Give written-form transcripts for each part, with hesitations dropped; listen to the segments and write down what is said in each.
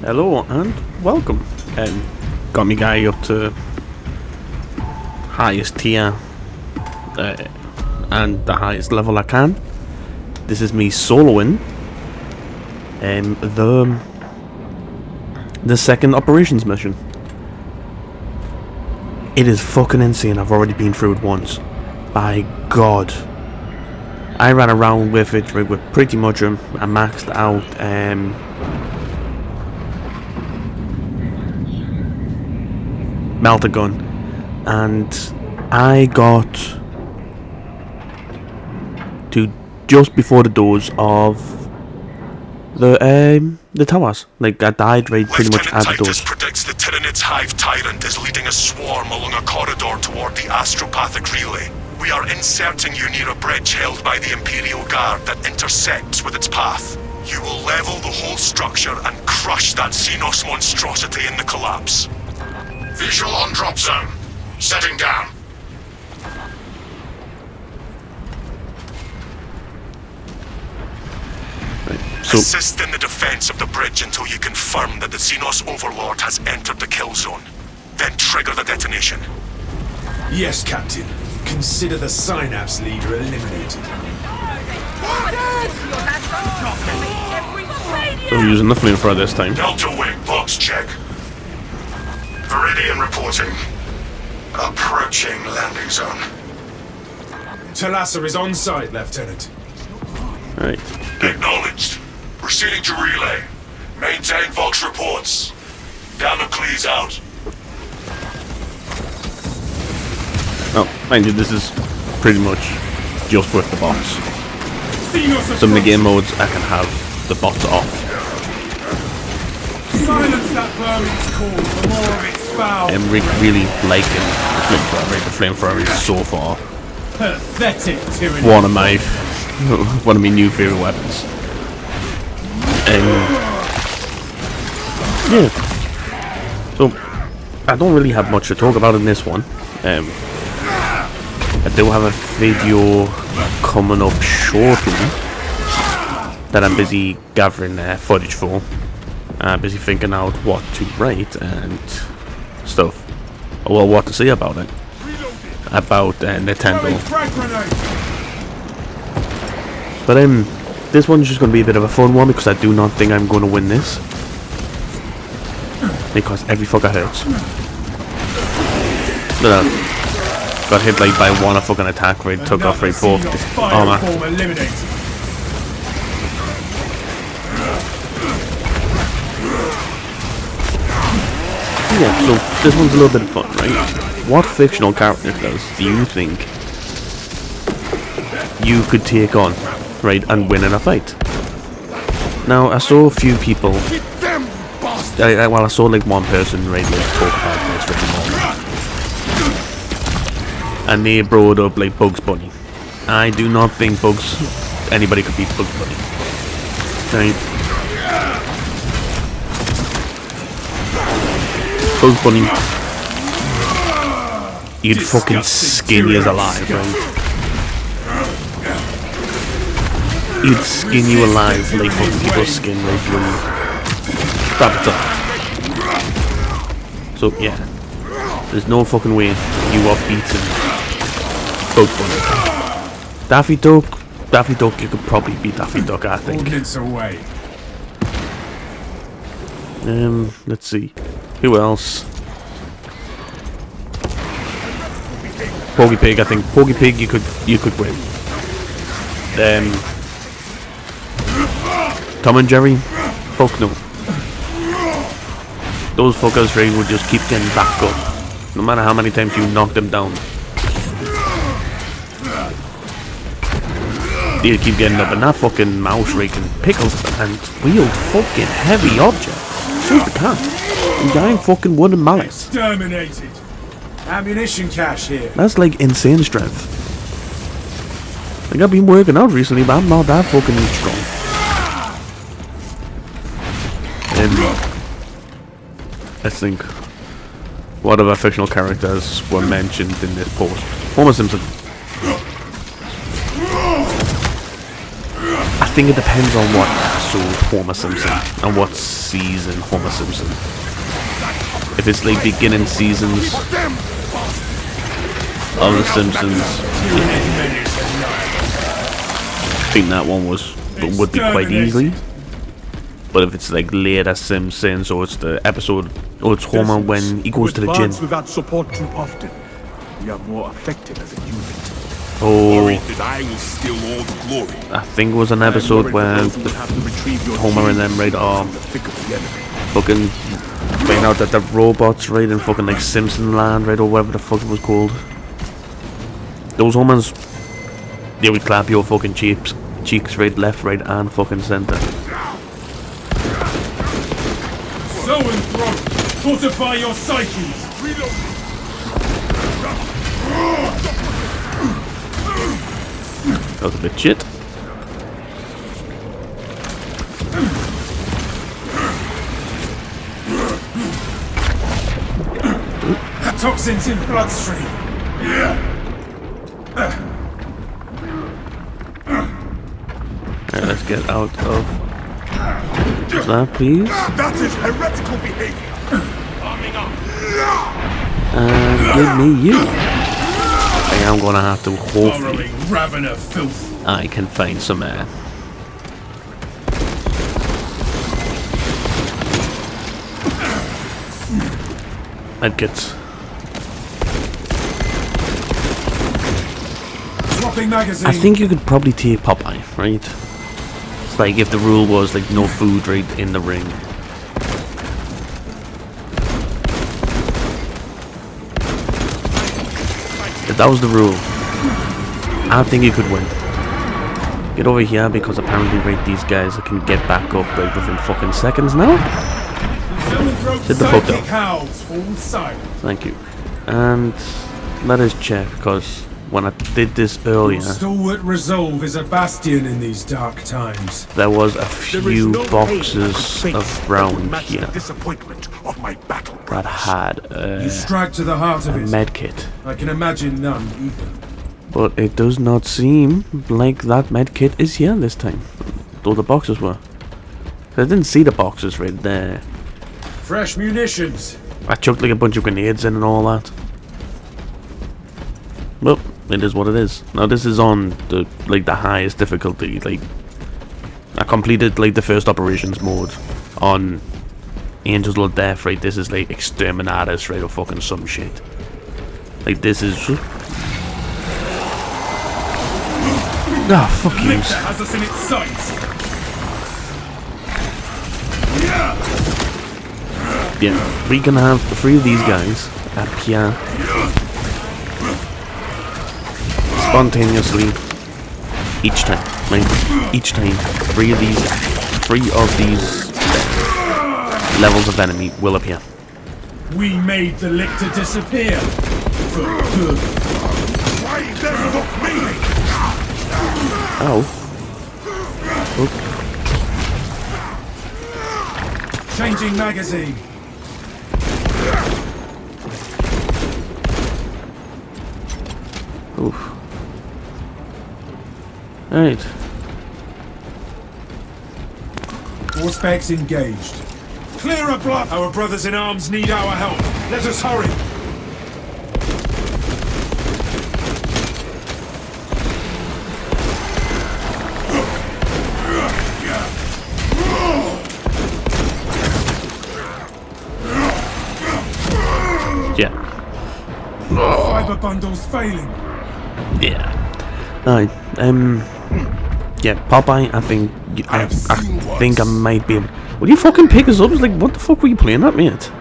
Hello and welcome. Got me guy up to highest tier and the highest level I can. This is me soloing the second operations mission. It is fucking insane. I've already been through it once. By God. I ran around with it with pretty much a maxed out melter gun, and I got to just before the doors of the towers. Like, I died right pretty much at the doors. Predicts the Tyrannid's hive tyrant is leading a swarm along a corridor toward the astropathic relay. We are inserting you near a bridge held by the Imperial Guard that intersects with its path. You will level the whole structure and crush that Xenos monstrosity in the collapse. Visual on drop zone. Setting down. So, assist in the defense of the bridge until you confirm that the Xenos Overlord has entered the kill zone. Then trigger the detonation. Yes, Captain. Consider the Synapse leader eliminated. so we're using the flamethrower this time. Delta Wing, box check. Viridian reporting. Approaching landing zone. Talassa is on site, Lieutenant. Alright. Acknowledged. Proceeding to relay. Maintain Vox reports. Damocles out. Oh, mind you, this is pretty much just with the bots. Some of the game modes I can have the bots off. Silence that vermin's call for more of its foul. I'm really liking the flamethrower. Right? The flamethrower is so far Pathetic tyranny. one of my new favorite weapons. Yeah. So I don't really have much to talk about in this one. I do have a video coming up shortly that I'm busy gathering footage for. Busy thinking out what to write and stuff. Well, what to say about it. About Nintendo. But this one's just going to be a bit of a fun one because I do not think I'm going to win this. Because every fucker hurts. Got hit like by one a fucking attack rate, took off right both armor. Yeah, so this one's a little bit of fun, right? What fictional characters do you think you could take on, right, and win in a fight? Now, I saw a few people. I saw like one person right like talk about this right now. And they brought up like Bugs Bunny. I do not think anybody could beat Bugs Bunny. Right? Bugs Bunny, you'd fucking skin you as alive, right? You'd skin you alive like fucking people's skin right when you stop it up. So yeah, there's no fucking way you are beating Bugs Bunny. Daffy Duck, you could probably beat Daffy Duck, I think. Let's see. Who else? Porky Pig, I think. Porky Pig, you could win. Tom and Jerry, fuck no. Those fuckers right would just keep getting back up, no matter how many times you knock them down. They'll keep getting up, and that fucking mouse ray can pick up and wield fucking heavy objects. So they can't. Giant fucking wooden mallet. Exterminated. Ammunition cache here. That's like insane strength. Like, I've been working out recently, but I'm not that fucking strong. Let's think. What other fictional characters were mentioned in this post? Homer Simpson. I think it depends on what episode Homer Simpson and what season Homer Simpson. If it's like beginning seasons of The Simpsons, I think that one would be quite easily. But if it's like later Simpsons, or it's the episode, or it's Homer when he goes to the gym. Without support too often, we are more effective as a unit. Oh, I will steal all the glory. I think it was an episode where Homer and them right are fucking find out that the robots right in fucking like Simpson Land right or whatever the fuck it was called. Those Homers, they would clap your fucking cheeks right, left, right, and fucking center. So enthroned, fortify your psyches. That was a bit shit. Toxins in bloodstream. Alright, let's get out of that, please. That is heretical behavior. Arming up. And give me you. I am gonna have to hopefully Ravener filth. I can find some air. Medkits. Dropping magazine. I think you could probably take Popeye, right? It's like if the rule was like no food right in the ring. If that was the rule, I think you could win. Get over here because apparently right these guys can get back up like within fucking seconds now. Sit the fuck up. Thank you. And let us check because when I did this earlier, stalwart resolve is a bastion in these dark times. there was a few boxes around here Disappointment of my battle. that had You strike to the heart a of it. medkit. I can imagine none either. But it does not seem like that medkit is here this time. Though the boxes were. I didn't see the boxes right there. Fresh munitions. I chucked like a bunch of grenades in and all that. Well, it is what it is. Now this is on the highest difficulty. Like I completed like the first operations mode on Angels of Death, right? This is like Exterminators, right, or fucking some shit. Like this is ah, fuck you. Has us in its sights. Yeah, we can have 3 of these guys up here spontaneously each time, right? Each time, 3 of these levels of enemy will appear. We made the lictor disappear for good. Why does look me? Oh. Changing magazine. Oof. Alright. Force specs engaged. Clear a block. Our brothers in arms need our help. Let us hurry. Yeah. Fiber bundles failing. Yeah. Alright. Yeah, Popeye, I think I think I might be able. Will you fucking pick us up? It's like, what the fuck were you playing at, mate?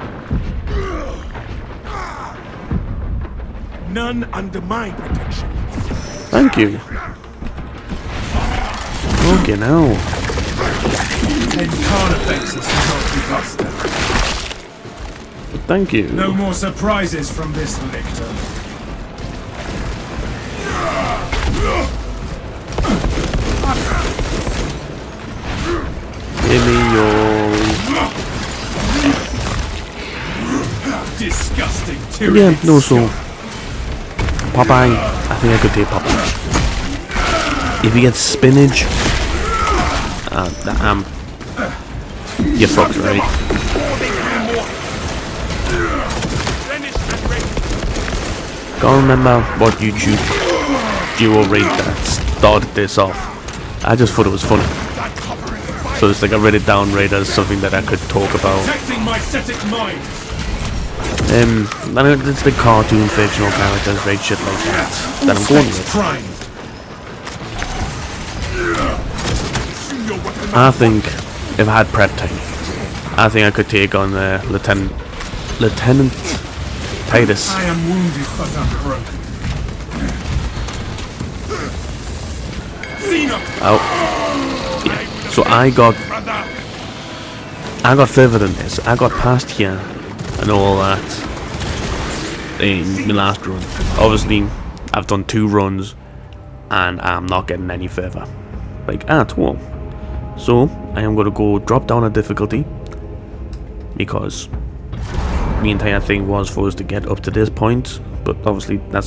None under my protection. Thank you. Okay, now. 10 Carnifexes cannot be busted. Thank you. No more surprises from this lictor. Give me your. Disgusting Yeah, tyranny. no, so. Popeye, I think I could take Popeye. If he gets spinach, you're fucked, right? Can't remember what YouTube duo raid that started this off. I just thought it was funny. So it's like I read it down right as something that I could talk about. Protecting my static mind. And it's the cartoon fictional characters, right, shit like that I'm going with. Prime. I think if I had prep time, I think I could take on Lieutenant Titus. I am wounded but unbroken. Oh, yeah. So I got further than this. I got past here and all that in my last run. Obviously, I've done 2 runs and I'm not getting any further, like at all. So I am going to go drop down a difficulty because the entire thing was for us to get up to this point, but obviously that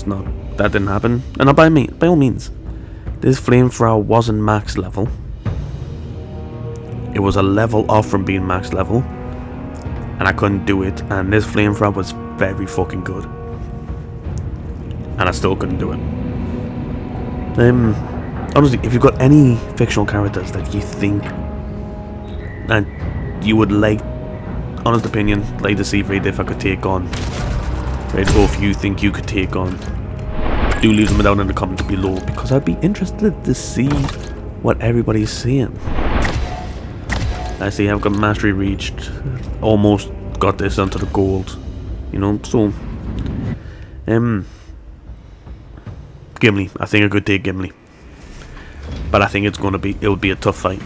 didn't happen. And not by all means, this flamethrower wasn't max level. It was a level off from being max level, and I couldn't do it. And this flamethrower was very fucking good, and I still couldn't do it. Honestly, if you've got any fictional characters that you think and you would like, honest opinion, like to see if I could take on, right, or if you think you could take on, do leave them down in the comments below, because I'd be interested to see what everybody's saying. I see I've got mastery reached, almost got this onto the gold, you know. So Gimli, I think I could take Gimli, but I think it'll be a tough fight.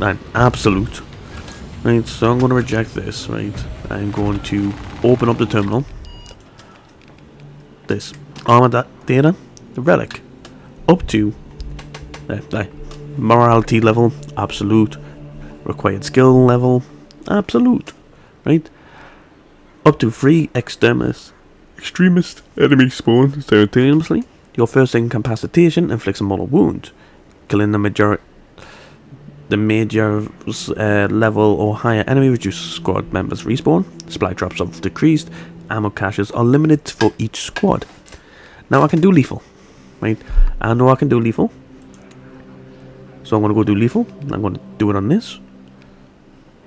An absolute. Right, so I'm going to reject this, right. I'm going to open up the terminal. This armor data, the relic, up to morality level, absolute. Required skill level, absolute. Right, up to 3 extremist enemies spawn simultaneously. Your first incapacitation inflicts a mortal wound. Killing the major level or higher enemy reduces squad members respawn. Supply drops are decreased. Ammo caches are limited for each squad. Now I can do lethal, right? I know I can do lethal, so I'm gonna go do lethal. I'm gonna do it on this.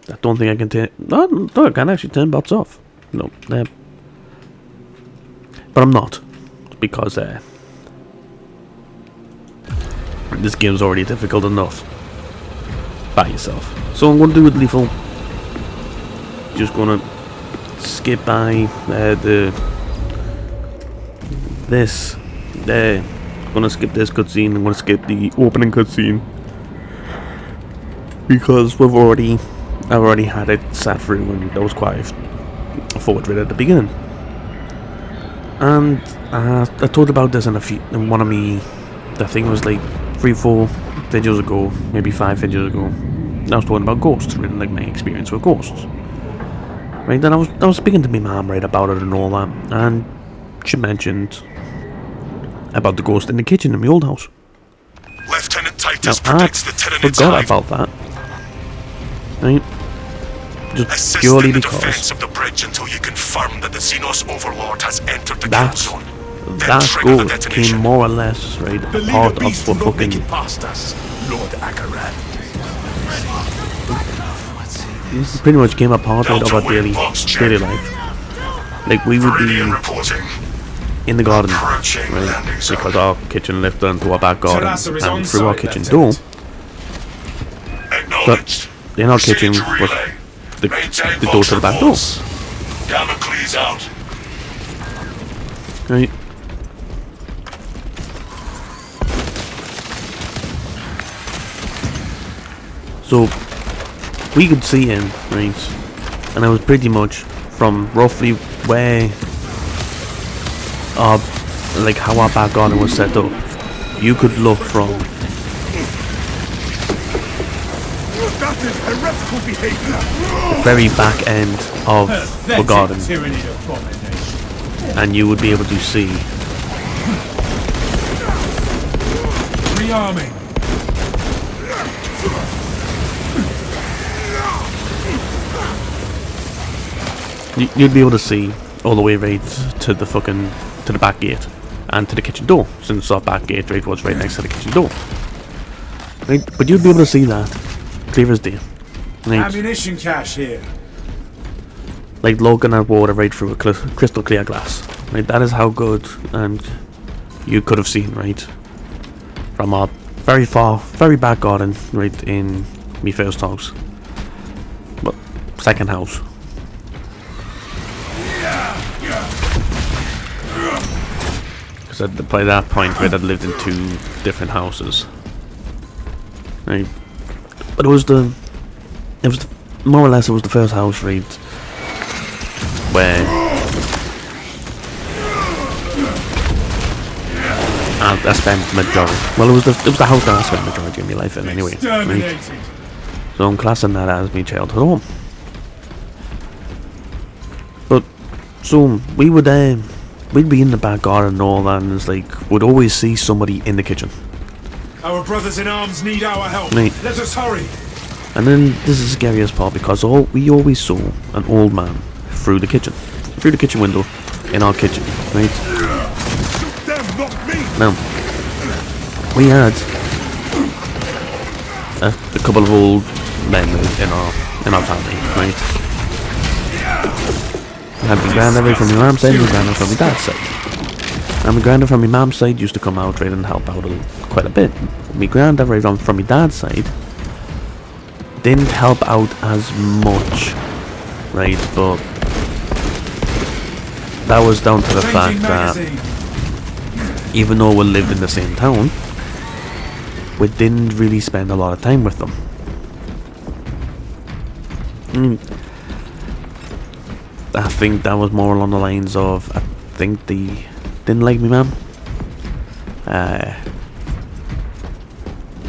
I don't think I can turn. No, I can actually turn bots off. No, but I'm not, because this game's already difficult enough by yourself. So I'm going to do it lethal. Just gonna skip by this. I'm gonna skip this cutscene. I'm gonna skip the opening cutscene because I've already had it sat through, and that was quite forward right at the beginning. And I talked about this in one of me, I think it was like 3-4 videos ago, maybe 5 videos ago. I was talking about ghosts, really, like my experience with ghosts. Right, then I was speaking to my mum, right, about it and all that, and she mentioned about the ghost in the kitchen in my old house. Lieutenant Titus Now, predicts the Tyranids forgot about that. Right? Just Assist purely in the because defense of the bridge until you confirm that the Xenos Overlord has entered the kill zone. Then that trigger the ghost detonation. came more or less, right, The part leader of beast what will not make fucking it past us, Lord Akaran. pretty much came a part right, of our daily Delta life. Like we would be Viridian reporting. in the garden, Approaching right, landing zone. because our kitchen left into our back garden, Sarasa is on and through our site, kitchen door. Lieutenant. Acknowledged. In our kitchen Proceed to was relay. Maintain the door to the back door. pulse. Damocles out. Right. So we could see him, right? And it was pretty much from roughly where like how our back garden was set up. You could look from That is heretical behavior. the very back end of the Pathetic garden, tyranny abomination. and you would be able to see Rearming. you'd be able to see all the way right to the fucking to the back gate and to the kitchen door, since that back gate right was right next to the kitchen door. Right, but you'd be able to see that clear as day. Right, Ammunition cache here. like looking at water right through a crystal clear glass. Right, that is how good and you could have seen right from a very far, very back garden right in me first house, but second house. Because by that point, right, I'd lived in 2 different houses. Right, but it was more or less it was the first house, right, where I spent majority. Well, it was the house that I spent majority of my life in anyway. Right? So I'm classing that as my childhood home. But so we'd be in the back garden and all that, and it's like we'd always see somebody in the kitchen. Our brothers in arms need our help. Right. Let us hurry. And then this is the scariest part, because we always saw an old man through the kitchen window in our kitchen, right? Now we had a couple of old men in our family, right? We had my granddad from my mom's side and my granddad from my dad's side. And my granddad from my mom's side used to come out right and help out quite a bit. My granddad right from my dad's side didn't help out as much, right? But that was down to the fact that even though we lived in the same town, we didn't really spend a lot of time with them. I think that was more along the lines of, I think they didn't like me mum,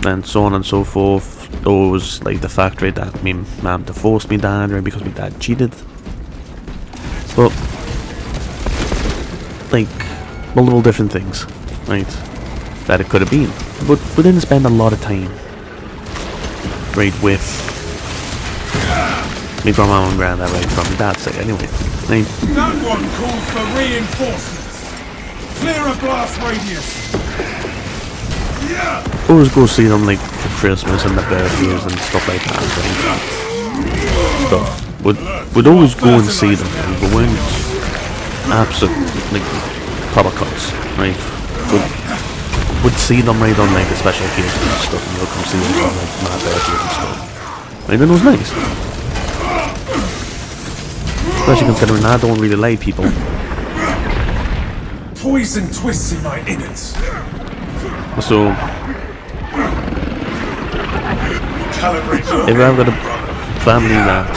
and so on and so forth. Or it was like the fact, right, that me mum divorced me dad, right, because my dad cheated. But like multiple different things, right, that it could have been. But we didn't spend a lot of time, right, with me grandma and granddad, right, from my dad's side anyway. Right. That one calls for reinforcements. Clear a blast radius. Always go see them like for Christmas and the birthdays and stuff like that. Stuff. We'd always go and see them, right? We weren't absolute like proper cuts, right? We'd see them right on like the special occasions and stuff, and they'll come see them on like my birthdays and stuff. Right, and it was nice. Especially considering I don't really like people. Poison twists in my innards. So if I've got a family that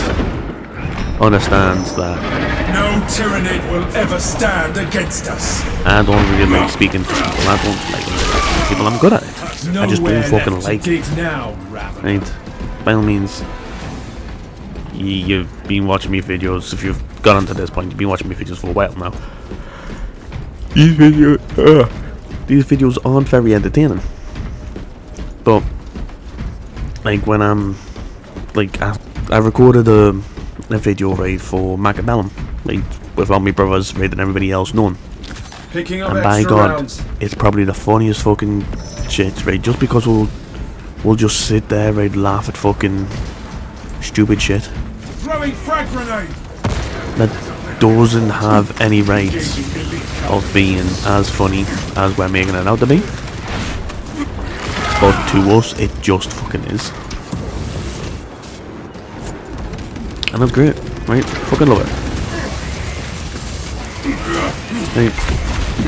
understands that no tyrannid will ever stand against us. I don't really like speaking to people, I don't like interacting with people, I'm good at it. I just don't fucking like it. Now, right? By all means, you've been watching me videos. If you've gotten to this point, you've been watching me videos for a while now. These videos aren't very entertaining, but like when I'm like I recorded a video, right, for Macadellum, right, with all my brothers, right, and everybody else known, and by God, it's probably the funniest fucking shit, right? Just because we'll just sit there, right, laugh at fucking stupid shit throwing frag grenade that doesn't have any rights of being as funny as we're making it out to be. But to us, it just fucking is. And that's great, right? Fucking love it.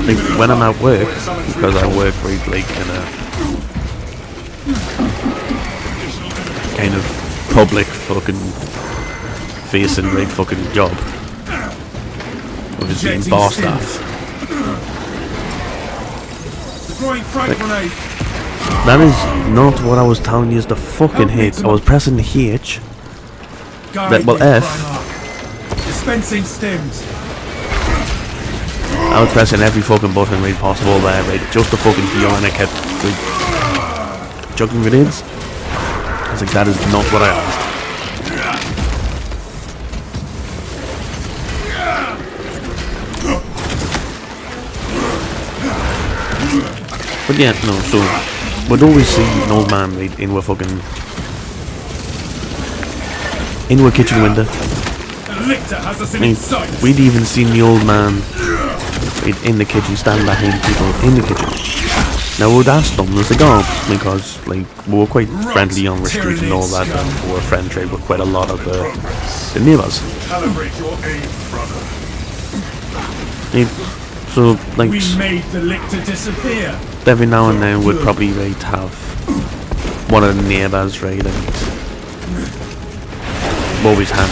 Like when I'm at work, because I work right like in a kind of public fucking facing right fucking job of just being bar staff. Like, that is not what I was telling you is the fucking hit. I was pressing H. Well, F. Dispensing stims. I was pressing every fucking button right possible there, right? Just to fucking heal, and I kept like juggling grenades. I was like, that is not what I asked. But yeah, no, so we'd always see an old man right in a kitchen window. The lictor has us in I mean, its sights. we'd even seen the old man right in the kitchen, standing behind people in the kitchen. Now we'd ask them as they go, because like we were quite friendly on the street and all that, and we were friend trade with quite a lot of the neighbours. Calibrate your aim, brother. So like We made the lictor disappear. every now and then we'd probably right have one of the neighbours right and always had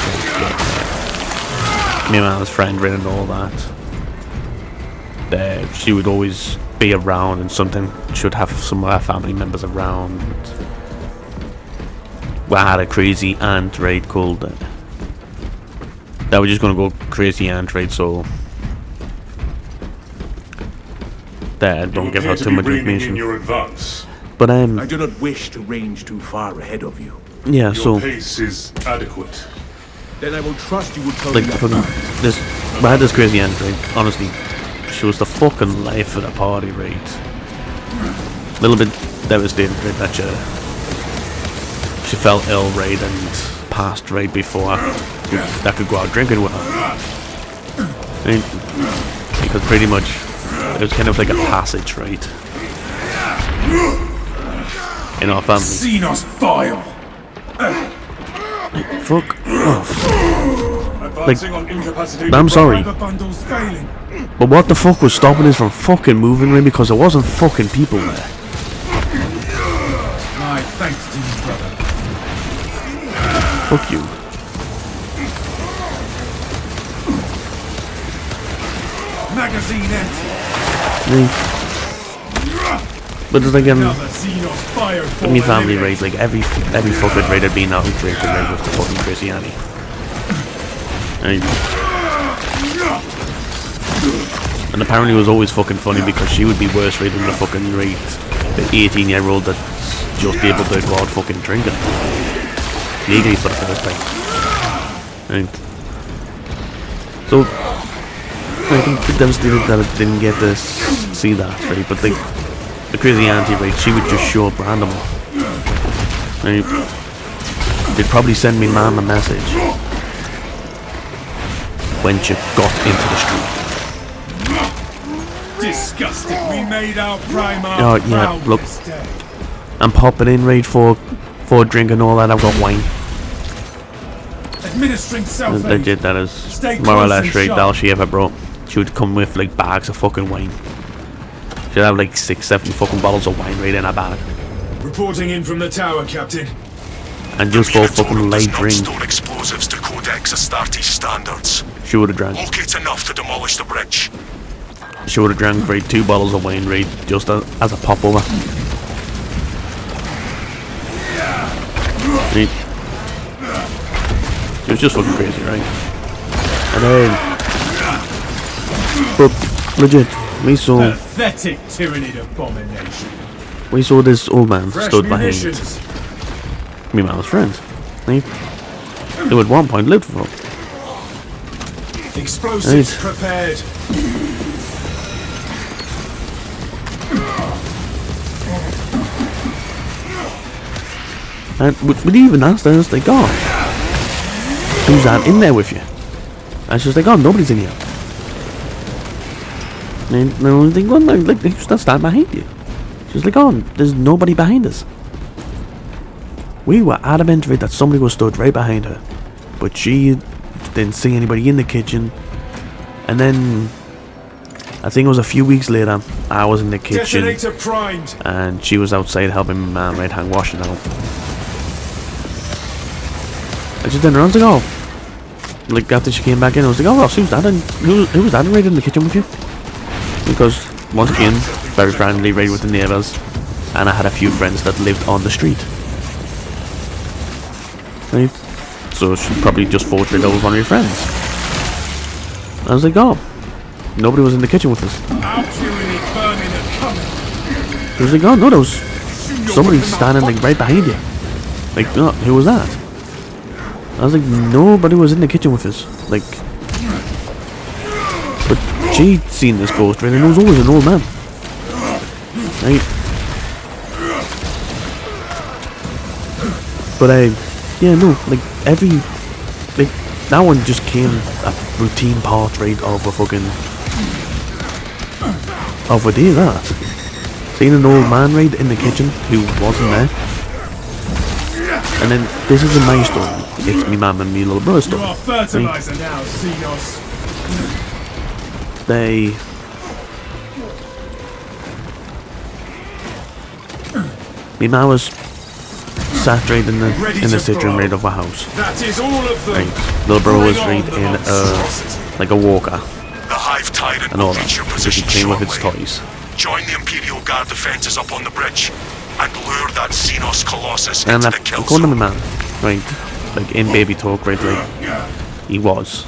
me and my friend right and all that. She would always be around, and sometimes she would have some of our family members around. We had a crazy aunt right called that was just gonna go crazy aunt right, so don't give her too much information. Your advance. But I do not wish to range too far ahead of you. yeah, Your so pace is adequate. Then I will trust you will tell like me that fucking first. we had this crazy aunt right. Honestly, she was the fucking life of the party right. A little bit devastated right that she fell ill right and passed right before that could go out drinking with her. Right? Because pretty much it was kind of like a passage right in our family. Xenos bile. Fuck off. Advancing on incapacitated. I'm sorry, Fiber bundles failing. but what the fuck was stopping us from fucking moving right? Because there wasn't fucking people there. My thanks to you, brother. Fuck you. Magazine empty. Right. But it's like Another Xenos fired for my family right, like every fucking right had been out and drinking right with the fucking Christianity. And apparently it was always fucking funny because she would be worse right than the fucking right, the 18-year-old that's just able to go out fucking drinking legally for the first time. Right. So I'm devastated that I didn't get to see that right, but like the crazy auntie right, she would just show up randomly. Right. They'd probably send me mom a message when she got into the street. Disgusting. We made our prime Oh, yeah, proud look. this day. I'm popping in right for a drink and all that. I've got wine. Administering self-aid. Legit, that is Stay more or close less and right sharp. all she ever brought. She would come with like bags of fucking wine. She'd have like 6-7 fucking bottles of wine right in her bag. Reporting in from the tower, Captain. And just for a fucking Minotauro does light not drink, store explosives to Codex Astartes standards. she would have drank. Locate enough to demolish the bridge. She would have drank right 2 bottles of wine right just as a popover. Right. It was just fucking crazy, right? And then, but legit, we saw Pathetic tyrannid abomination. this old man Fresh stood behind munitions. me and my friends. Right? Who at one point lived for. Explosives Right. prepared. And we even asked her, like, oh, who's that in there with you? And she was like, oh, nobody's in here. And I was like, well, no, like, who's that stand behind you? She was like, oh, there's nobody behind us. We were adamant right, that somebody was stood right behind her. But she didn't see anybody in the kitchen. And then, I think it was a few weeks later, I was in the kitchen. Detonator primed. And she was outside helping my mum right hang washing out. I just turned around and was like, oh. Like after she came back in, I was like, oh, who's that? And who was that right in the kitchen with you? Because once again, very friendly, right with the neighbours, and I had a few friends that lived on the street. Right? So she probably just thought that I was one of your friends. I was like, oh, nobody was in the kitchen with us. Our tyranny vermin are coming. He was like, oh no, there was somebody standing like right behind you. Like, no, who was that? I was like, nobody was in the kitchen with us. Like, but she'd seen this ghost, right, and it was always an old man. right? But yeah, no, like that one just came a routine part, right, of a fucking of a day. That seeing an old man, right, in the kitchen who wasn't there, and then this isn't my story. It's me mum and me little brother's story. You are fertilizer now, Xenos. Me mum was sat right in the sitting right of our house. That is all of them. Right. Little brother was right in like a walker The Hive Tyrant and all will that. reach your Just position playing with its shortly. toys. Join the Imperial Guard defences up on the bridge and lure that Xenos Colossus And into the kill according to zone. my man, right, like in baby talk, right, like he was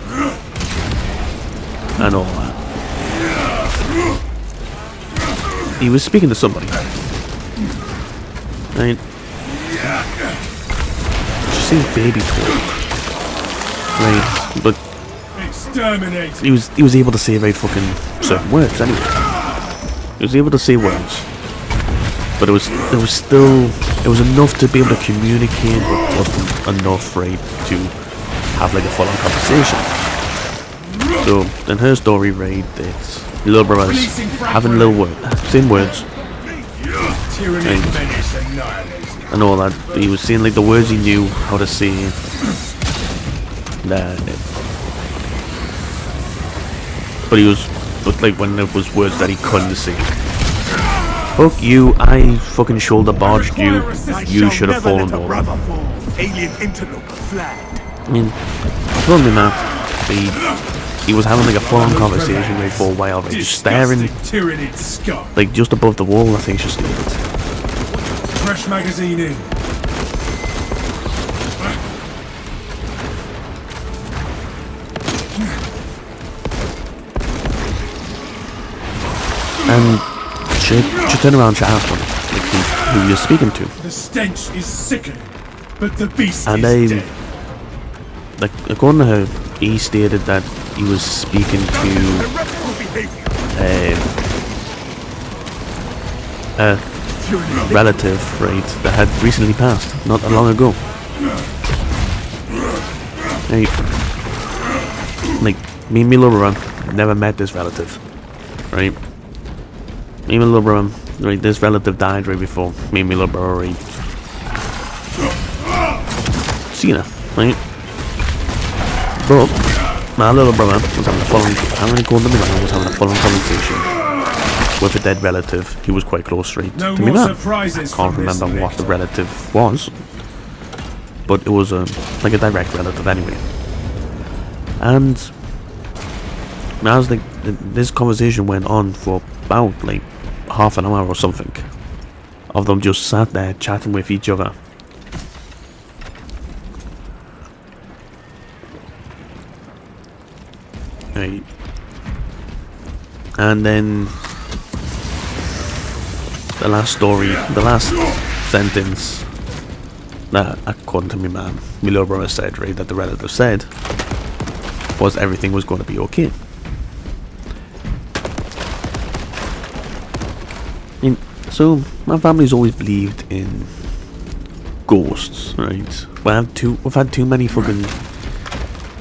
and all that. He was speaking to somebody. Right? Just say baby talk. Right, but Exterminate. he was able to say very fucking certain words anyway. He was able to say words. But it was enough to be able to communicate, but wasn't enough, right, to have like a full on conversation. So in her story, right, it's little brothers having little words, same words, Tyranny, menace, annihilated. and all that. He was saying like the words he knew how to say. But he was, but like when there was words that he couldn't say. Fuck you! I fucking shoulder barged you. You should have fallen over. Alien interloper flagged. I mean, told me, man. He was having like a full-on conversation right for a while, right, just staring, Tyrannid scum. like just above the wall. I think she stated. Fresh magazine in. And she turned around, she asked him like, who you're speaking to, The stench is sickening, but the beast and is dead. like according to her, he stated that he was speaking to Heretical behavior. a relative, right, that had recently passed, not that long ago. Right. Like me and my little brother never met this relative, right? Me and my little brother, right, this relative died right before me and my little brother, right, seen her, right? But my little brother was having a full-on, I'm going to call them in, was having a full-on conversation with a dead relative. He was quite close, right, No to me. more Now surprises I can't from this remember what the victim. relative was, but it was like a direct relative anyway. And as like this conversation went on for about like half an hour or something, of them just sat there chatting with each other. Right. And then the last story, the last sentence that, according to me man, my little brother said, right, that the relative said, was everything was going to be okay. So my family's always believed in ghosts, right? We've had too many fucking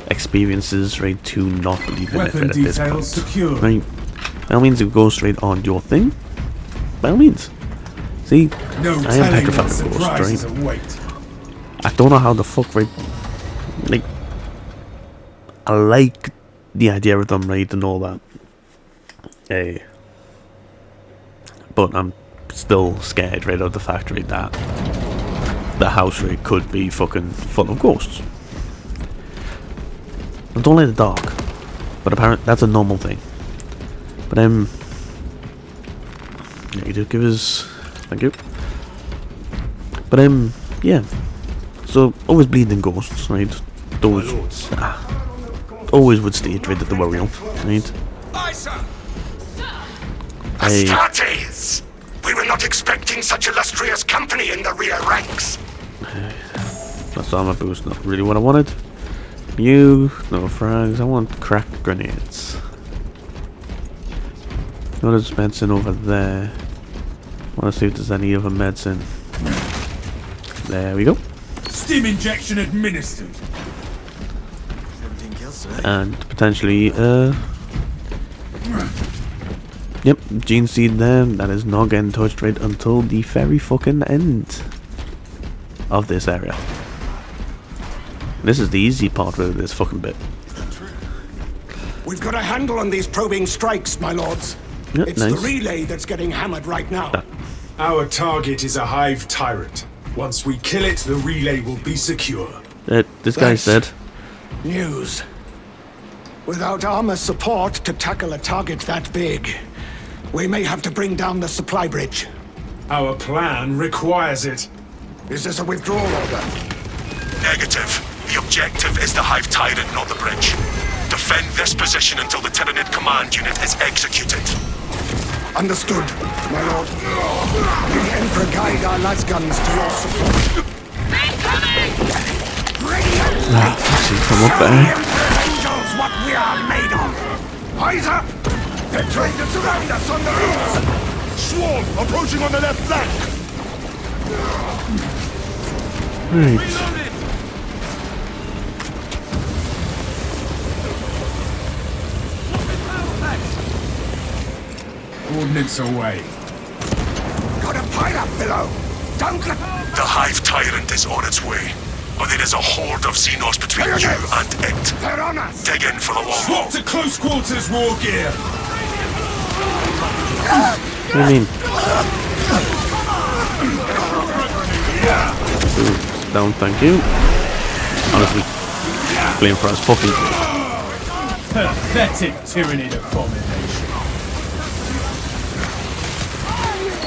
experiences, right, to not believe in it Weapon at this details point, secure. right? By all means, if ghosts right on your thing, by all means. See, No I am telling petrified what of ghosts, surprises right? await. I don't know how the fuck, right? Like, I like the idea of them, right, and all that. But I'm still scared, right, of the fact, right, that the house, right, could be fucking full of ghosts. I don't like the dark, but apparently that's a normal thing. But yeah, you do give us, thank you. But yeah. So always bleeding ghosts, right? Those always would state, right, that they were real, right? Astartes! We were not expecting such illustrious company in the rear ranks. That's armor boost, not really what I wanted. You, no frags, I want cracked grenades. No dispensing over there. Let's see if there's any other medicine. There we go. Stim injection administered. And potentially, yep, gene seed there. That is not getting touched right until the very fucking end of this area. This is the easy part of this fucking bit. We've got a handle on these probing strikes, my lords. Yep, It's nice. the relay that's getting hammered right now. Our target is a hive tyrant. Once we kill it, the relay will be secure. This guy said. News. Without armor support to tackle a target that big, we may have to bring down the supply bridge. Our plan requires it. Is this a withdrawal order? Negative. The objective is the Hive Tyrant, not the bridge. Defend this position until the Tyranid command unit is executed. Understood, my lord. The Emperor guide our lasguns to your support. See, come up there. Angels, what we are made of! Eyes up! They're trying to surround us on the roofs! Swarm approaching on the left flank. Right. Ordnance away. Got a pile up below! Don't let... The Hive Tyrant is on its way, but there is a horde of Xenos between you and it. They're on us! Dig in for the long haul. Swap to close quarters war gear. What do you mean? Down, thank you. Honestly, blame for us fucking. Pathetic Tyranid abomination.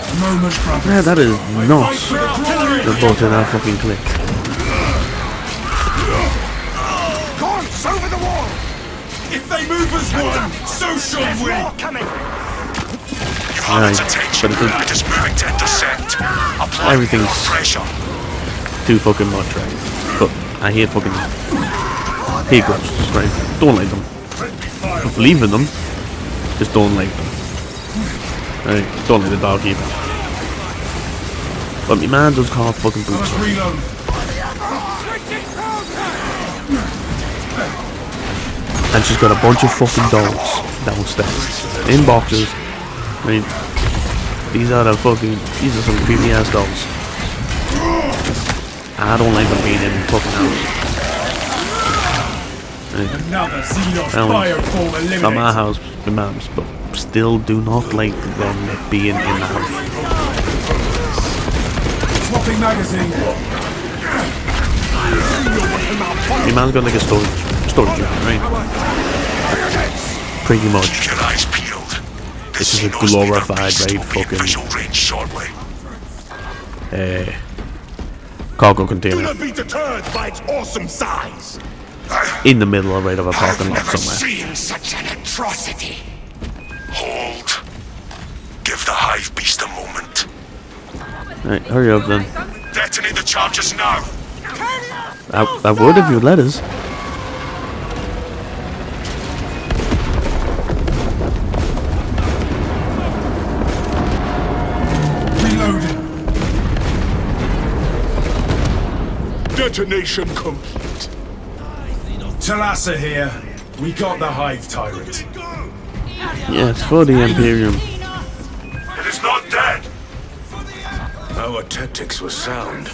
A moment, brothers. Yeah, that is not Fight for the glory. the button I fucking clicked. Gaunts over the wall! If they move as one, so shall There's we. more coming! You have its Right, attention. but It is moving to intercept. Apply Everything's- more pressure. Too fucking much, right? But I hate fucking. Hate ghosts, right? Don't like them. Don't believe in them. Just don't like them. Right? Don't like the dog either. But my man does call fucking boots. Let's reload. And she's got a bunch of fucking dolls downstairs. In boxes. I mean, these are some creepy ass dolls. I don't like them being in the fucking house. Another Xenos Well, fire form eliminated. Not my house, my mom's, but still do not like them being in the house. Swapping magazine. My man's got like a storage unit, right? Pretty much. Keep your eyes peeled. The This is a Xenos leader glorified, beast right, will be in fucking- visual range shortly. Cargo Do container not be deterred by its awesome size. in the middle of right of a I've parking lot never somewhere. seen such an atrocity. Hold. Give the Hive Beast a moment. Right, hurry up then. Detonate the charges now. I would if you'd let us. Reloading. Detonation complete. Talassa here. We got the Hive Tyrant. Yes, for the Imperium. It is not dead. Our tactics were sound.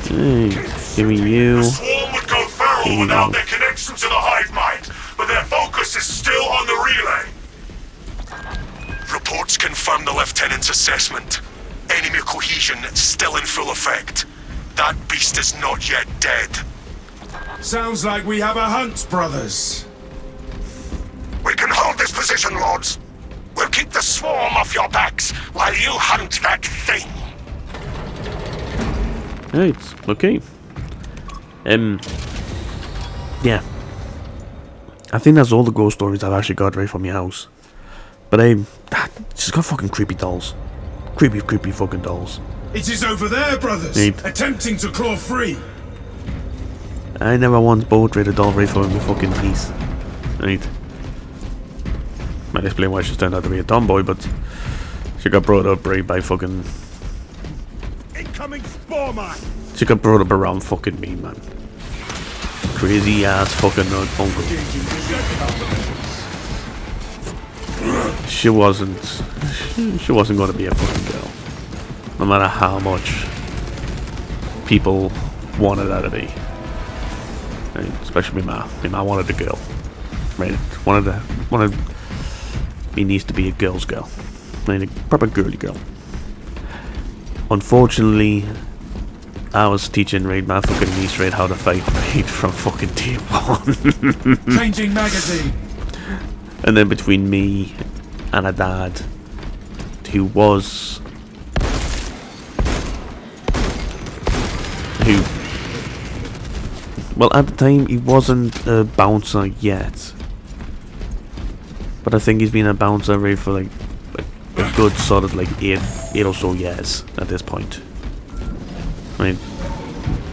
Hey, give me you. Swarm would go feral without their connection to the Hive mind, but their focus is still on the relay. Reports confirm the Lieutenant's assessment. Enemy cohesion still in full effect. That beast is not yet dead. Sounds like we have a hunt, brothers. We can hold this position, Lords. We'll keep the swarm off your backs while you hunt that thing. Right, okay. Yeah. I think that's all the ghost stories I've actually got right from your house. But she's got fucking creepy dolls. Creepy fucking dolls. It is over there, brothers. Right. Attempting to claw free. I never once bought rid of doll right from the fucking piece. Right. Might explain why she's turned out to be a tomboy, but She got brought up right by fucking. Incoming spore mine. She got brought up around fucking me, man. Crazy ass fucking uncle. She wasn't. She wasn't going to be a fucking girl, no matter how much people wanted her to be. Right? Especially me ma wanted a girl. Right? Wanted me niece to be a girl's girl. Right? A proper girly girl. Unfortunately, I was teaching my fucking niece how to fight from fucking day one. Changing magazine. And then between me and a dad who well, at the time he wasn't a bouncer yet, but I think he's been a bouncer for like a good solid eight or so years at this point. I mean,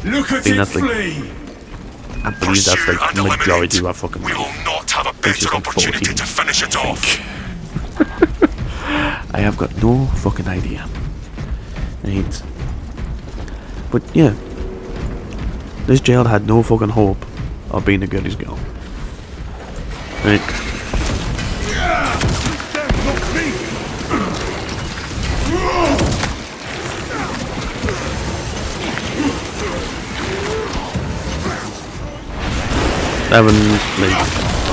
Look at think it that's like- flee. I believe that's Pursue like and majority eliminate. of our fucking We will life. not have a she's better like opportunity 14, to finish it I off. think. I have got no fucking idea. Right. But yeah, this jail had no fucking hope of being a goodies girl. Right. Having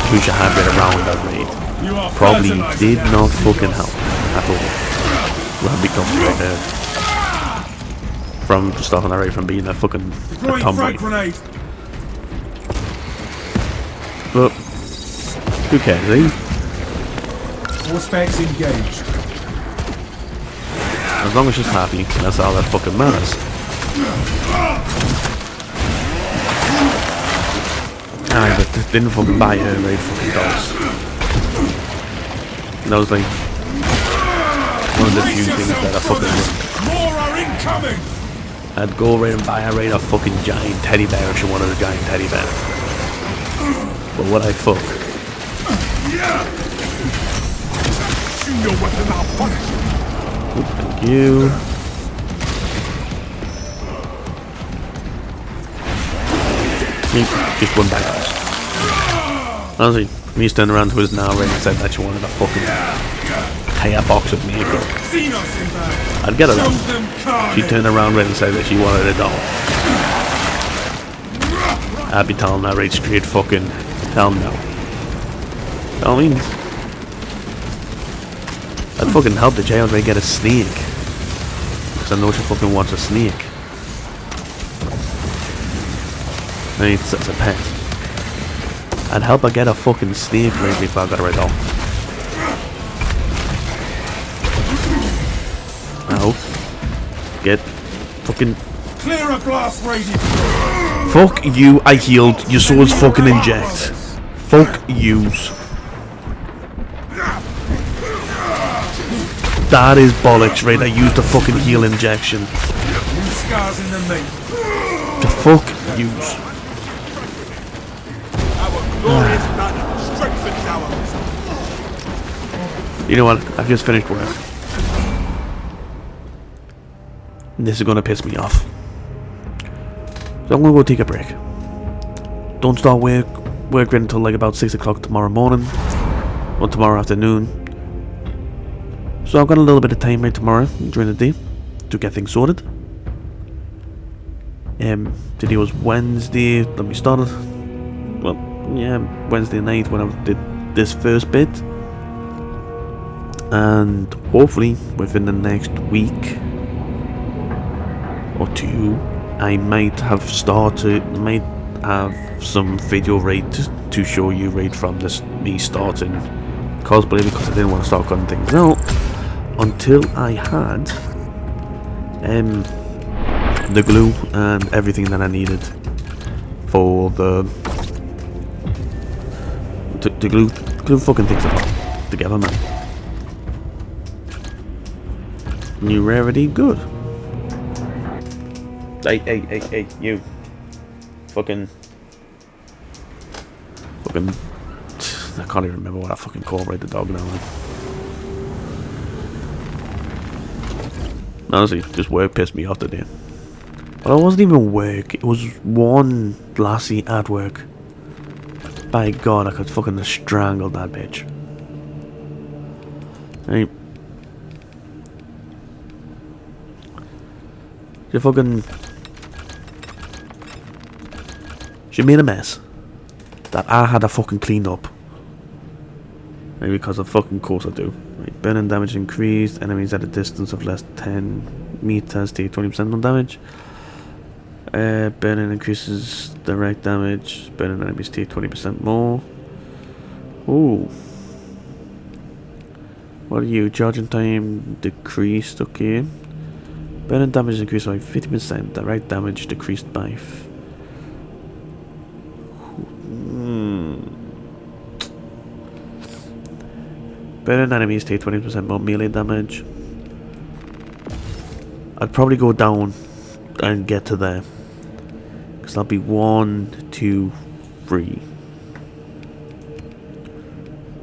Pusha had right around that raid You are probably fertilizing did them. not fucking help at all. Well, because right there from stopping that raid from being a fucking Throwing tomboy. frag grenade. But who cares, eh? All specs engaged. As long as she's happy, that's all that fucking matters. Aye, but they didn't fucking buy her raid fucking dolls. And that was like one of the few things that I fucking would. More are incoming. I'd go raid and buy her raid a fucking giant teddy bear if she wanted a giant teddy bear. But what I fuck? Shoot your weapon, I'll punish you. Thank you. Just one back. Honestly, me turning around to his now raid and said that she wanted a fucking higher box of makeup. Xenos inbound. I'd get her. Show them carnage. She turned around right and said that she wanted a doll. I'd be telling that right straight fucking hell no. I mean, I'd fucking help the jailbreak get a snake. Because I know she fucking wants a snake. I mean, it's a pet. I'd help her get a fucking snake right before I got her a doll. Now, get fucking. Clear a blast radius. Fuck you, I healed. Your swords fucking inject. Fuck yous. That is bollocks, right? I used a fucking heal injection. New scars in the meat. The fuck yous. Our glorious banner strengthens our. You know what? I've just finished work. This is gonna piss me off. So I'm gonna go take a break. Don't start work right until like about 6 o'clock tomorrow morning. Or tomorrow afternoon. So I've got a little bit of time right tomorrow during the day to get things sorted. Today was Wednesday. Let me start it. Well, yeah, Wednesday night when I did this first bit. And hopefully within the next week or two, I might have some video right to show you right from this me starting cosplay, because I didn't want to start cutting things out until I had the glue and everything that I needed for the to glue fucking things together, man. New rarity, good. Hey, you. Fucking. I can't even remember what I fucking call right the dog now, man. Honestly, just work pissed me off today. But it wasn't even work, it was one lassie at work. By God, I could fucking strangle that bitch. Right. She made a mess that I had to fucking clean up. Right, because of fucking course I do. Right, burning damage increased, enemies at a distance of less than 10 meters take 20% more damage. Burning increases direct damage, burning enemies take 20% more. Ooh. What are you? Charging time decreased, okay. Burning damage increased by 50%, direct damage decreased by Burning enemies take 20% more melee damage. I'd probably go down and get to there. Because that'll be 1, 2, 3.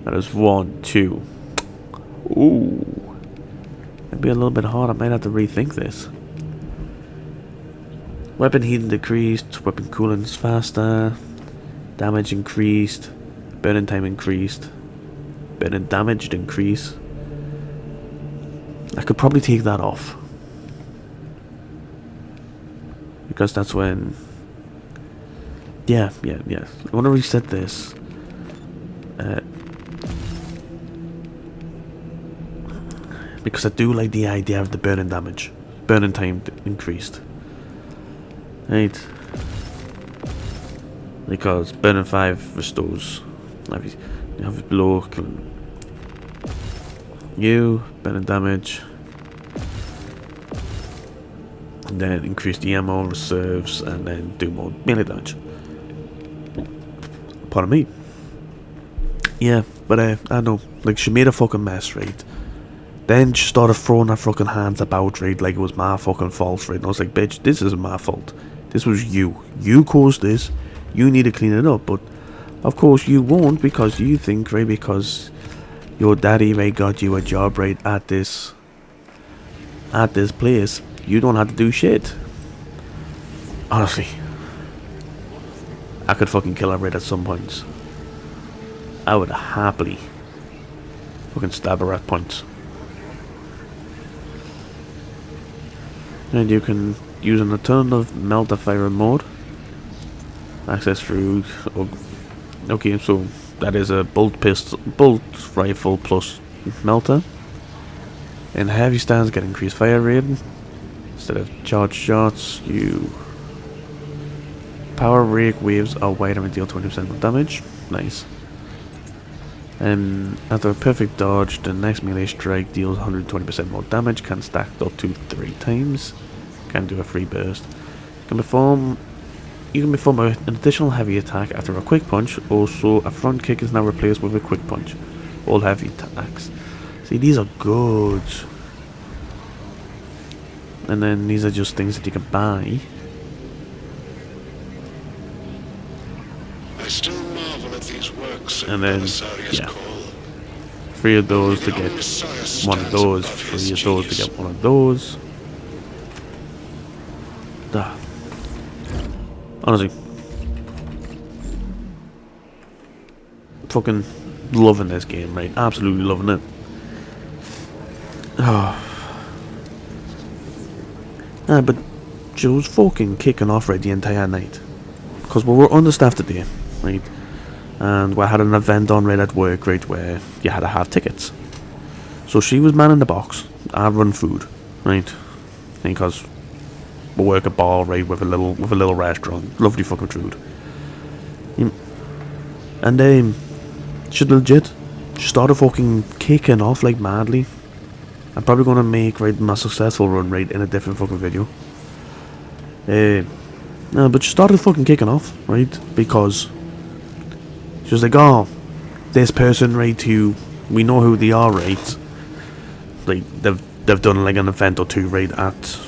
That is 1, 2. Ooh. Maybe a little bit hard. I might have to rethink this. Weapon heating decreased. Weapon cooling is faster. Damage increased. Burning time increased. Burning damage increase. I could probably take that off. Because that's when... Yeah. I want to reset this. Because I do like the idea of the burning damage. Burning time increased. Right. Because burning 5 restores. You have it below. You. Burning damage. And then increase the ammo reserves. And then do more melee damage. Pardon me. Yeah, but I don't know. Like, she made a fucking mess, right? Then she started throwing her fucking hands about, right, like it was my fucking fault, right? And I was like, bitch, this isn't my fault. This was you. You caused this. You need to clean it up. But, of course, you won't because you think, right, because your daddy, right, got you a job, right, at this place. You don't have to do shit. Honestly. I could fucking kill her right at some points. I would happily fucking stab her at points. And you can use an alternative melter fire mode. Access through. Okay, so that is a bolt rifle plus melter. And heavy stands get increased fire rate. Instead of charged shots, you power rake waves are wider and deal 20% more damage. Nice. After a perfect dodge, the next melee strike deals 120% more damage, can stack up to 3 times, can do a free burst. You can perform an additional heavy attack after a quick punch. Also, a front kick is now replaced with a quick punch. All heavy attacks. See, these are good. And then these are just things that you can buy. I still marvel at these works. And then, yeah, 3 of those to get 1 of those, 3 of those to get 1 of those. Honestly, fucking loving this game, right? Absolutely loving it. But she was fucking kicking off right the entire night. Because we were understaffed today, right? And we had an event on right at work, right, where you had to have tickets. So she was manning the box. I'd run food, right? Because we work a bar, right, with a little restaurant. Lovely fucking food. And she started fucking kicking off like madly. I'm probably gonna make, right, my successful run, right, in a different fucking video. But she started fucking kicking off, right, because she was like, oh, this person, right, who we know who they are, right, like they've done like an event or 2, right, at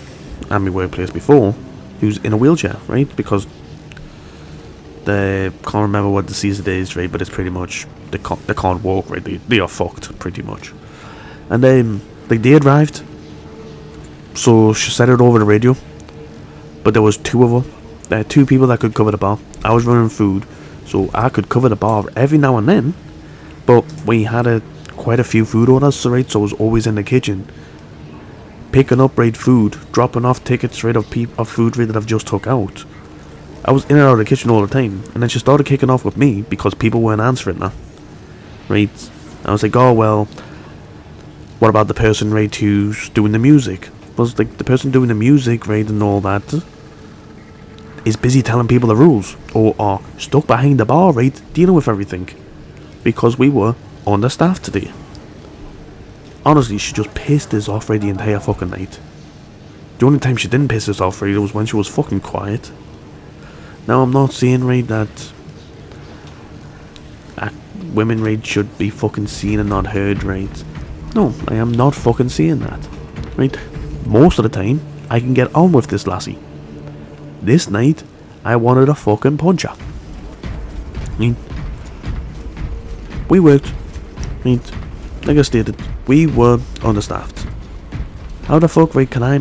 my workplace before, who's in a wheelchair, right, because they can't remember what disease it is, right, but it's pretty much they can't walk, right, they are fucked pretty much. And like they arrived So she said it over the radio. But there was two of them. There were two people that could cover the bar. I was running food, so I could cover the bar every now and then. But we had quite a few food orders, so right, so I was always in the kitchen, picking up right food, dropping off tickets right of food right that I've just took out. I was in and out of the kitchen all the time, and then she started kicking off with me because people weren't answering her. Right, I was like, oh well, what about the person right who's doing the music? Was like the person doing the music right and all that is busy telling people the rules, or are stuck behind the bar right dealing with everything, because we were understaffed today. Honestly, she just pissed us off right the entire fucking night. The only time she didn't piss us off right was when she was fucking quiet. Now I'm not saying right that women right should be fucking seen and not heard right. No, I am not fucking saying that. Right? Most of the time, I can get on with this lassie. This night, I wanted a fucking punch her. I mean, we worked. I mean, like I stated, we were understaffed. How the fuck right can we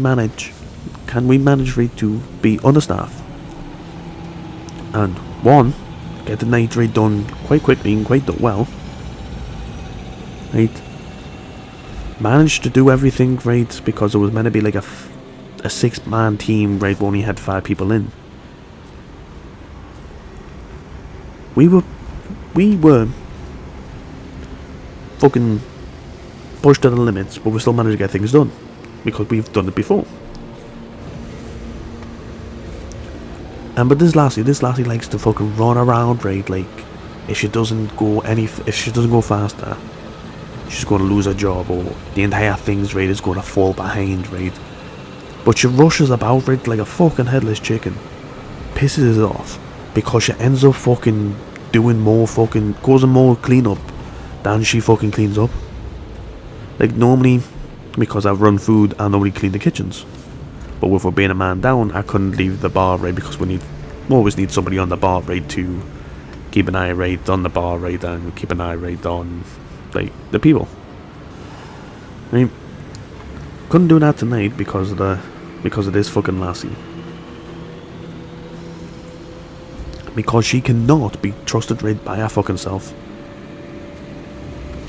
manage right to be understaffed? And one, get the night right done quite quickly and quite well. Right? Managed to do everything right because it was meant to be like a 6-man team, right? We only had 5 people in. We were fucking pushed to the limits, but we still managed to get things done because we've done it before. And but this lassie likes to fucking run around, right? Like if she doesn't go faster, she's going to lose her job, or the entire thing's right is going to fall behind, right? But she rushes about, right, like a fucking headless chicken. Pisses us off because she ends up fucking doing more fucking, causing more cleanup than she fucking cleans up. Like normally, because I've run food, I normally clean the kitchens. But with her being a man down, I couldn't leave the bar, right, because we always need somebody on the bar, right, to keep an eye right on the bar, right, and keep an eye right on, like, the people. I mean, couldn't do that tonight because of this fucking lassie. Because she cannot be trusted right by her fucking self.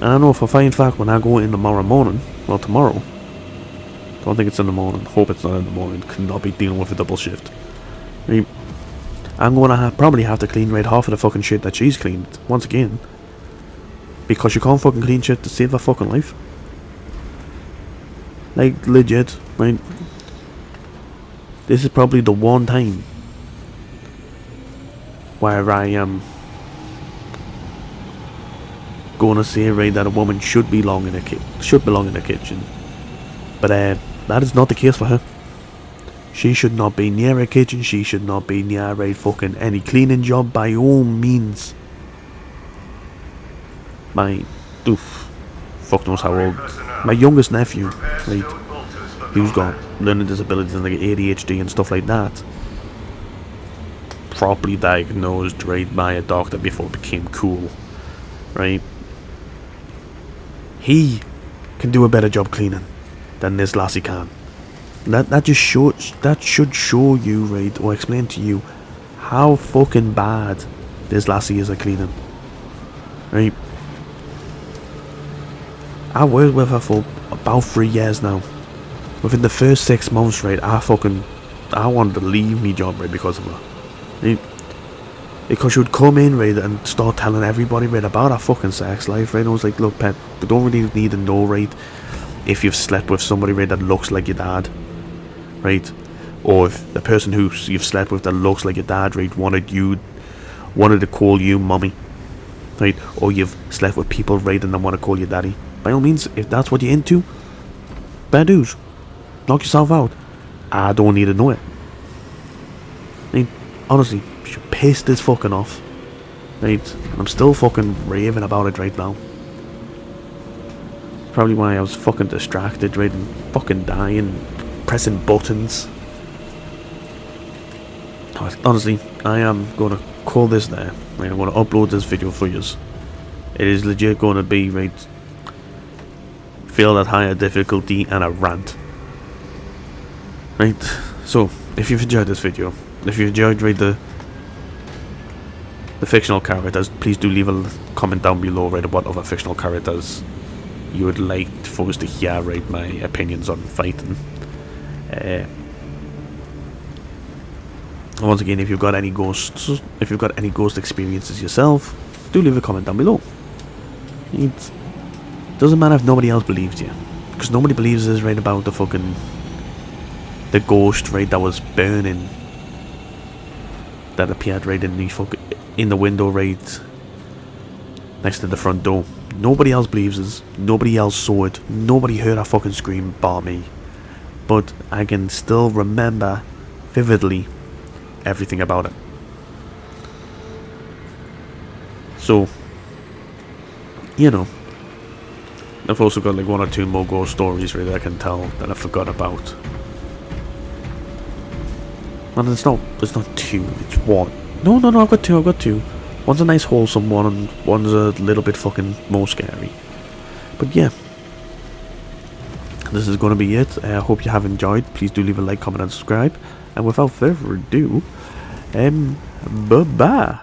And I know for a fine fact when I go in tomorrow morning, well tomorrow, don't think it's in the morning, hope it's not in the morning, cannot be dealing with a double shift. I mean, I'm gonna probably have to clean right half of the fucking shit that she's cleaned, once again. Because you can't fucking clean shit to save her fucking life. Like, legit, right? This is probably the one time where I am gonna say, right, that a woman should belong in a kitchen. But that is not the case for her. She should not be near a kitchen. She should not be near right fucking any cleaning job by all means. Fuck knows how old. My youngest nephew, right, who's got learning disabilities and like ADHD and stuff like that, properly diagnosed, right, by a doctor before it became cool, right. He can do a better job cleaning than this lassie can. That should show you, right, or explain to you how fucking bad this lassie is at cleaning, right. I worked with her for about 3 years now. Within the first 6 months, right, I wanted to leave me job, right, because of her. Right? Because she would come in, right, and start telling everybody, right, about her fucking sex life, right. And I was like, look, pet, we don't really need to know, right, if you've slept with somebody, right, that looks like your dad, right, or if the person who you've slept with that looks like your dad, right, wanted to call you mommy, right, or you've slept with people, right, and they want to call you daddy. By all means, if that's what you're into, bad news. Knock yourself out. I don't need to know it. I mean, honestly, she pissed this fucking off. Right? And I'm still fucking raving about it right now. Probably why I was fucking distracted, right? And fucking dying, pressing buttons. Honestly, I am going to call this there. Right? I'm going to upload this video for you. It is legit going to be, right, feel that higher difficulty and a rant. Right, so if you've enjoyed this video, if you enjoyed the fictional characters, please do leave a comment down below, right, what other fictional characters you would like for us to hear, right, my opinions on fighting. And once again, if you've got any ghost experiences yourself, do leave a comment down below. It doesn't matter if nobody else believes you, because nobody believes us, right, about the ghost, right, that was burning, that appeared right in the window right next to the front door. Nobody else believes us. Nobody else saw it. Nobody heard a fucking scream bar me. But I can still remember vividly everything about it. So, you know, I've also got like 1 or 2 more ghost stories really I can tell that I forgot about. And it's not 2, it's 1. No, I've got 2. One's a nice wholesome one, and one's a little bit fucking more scary. But yeah, this is going to be it. I hope you have enjoyed. Please do leave a like, comment and subscribe. And without further ado, bye-bye.